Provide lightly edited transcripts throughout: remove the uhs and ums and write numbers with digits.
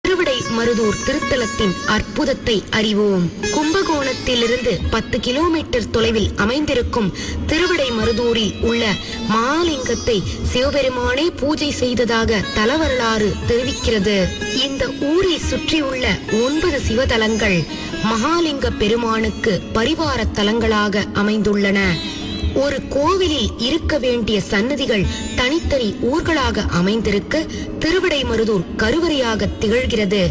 திருவிடை மருதூர் திருத்தலத்தின் அற்புதத்தை அறிவோம். கும்பகோணத்திலிருந்து 10 கிலோமீட்டர் தொலைவில் அமைந்திருக்கும் திருவிடை மருதூரில் உள்ள மகாலிங்கத்தை சிவபெருமானே பூஜை செய்ததாக தலவரலாறு தெரிவிக்கிறது. இந்த ஊரை சுற்றியுள்ள 9 சிவதலங்கள் மகாலிங்க பெருமானுக்கு பரிவார தலங்களாக அமைந்துள்ளன. ஒரு கோவிலில் இருக்க வேண்டிய சன்னதிகள் தனித்தனி ஊர்களாக அமைந்திருக்க திருவிடைமருதூர் கருவறையாக திகழ்கிறது.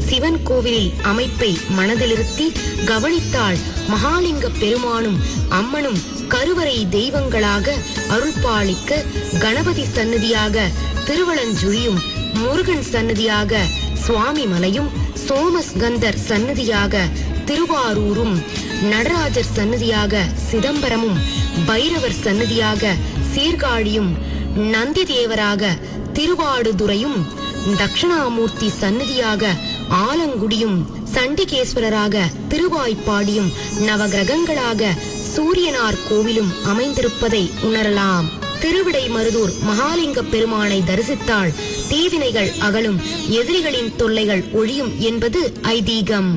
சிவன் கோவிலில் அமைப்பை மனதிலிருத்தி கவனித்தால் மகாலிங்க பெருமானும் அம்மனும் கருவறை தெய்வங்களாக அருள்பாலிக்க கணபதி சன்னதியாக திருவளஞ்சுழியும், முருகன் சன்னதியாக சுவாமி மலையும், சோமஸ்கந்தர் சன்னதியாக திருவாரூரும், நடராஜர் சன்னதியாக சிதம்பரமும், பைரவர் சன்னதியாக சீர்காழியும், நந்தி தேவராக திருவாடுதுறையும், தட்சிணாமூர்த்தி சன்னதியாக ஆலங்குடியும், சண்டிகேஸ்வரராக திருவாய்ப்பாடியும், நவகிரகங்களாக சூரியனார் கோவிலும் அமைந்திருப்பதை உணரலாம். திருவிடை மருதூர் மகாலிங்க பெருமானை தரிசித்தால் தீவினைகள் அகலும், எதிரிகளின் தொல்லைகள் ஒழியும் என்பது ஐதீகம்.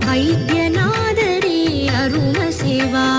வைத்தியநாதரே அருண சிவா.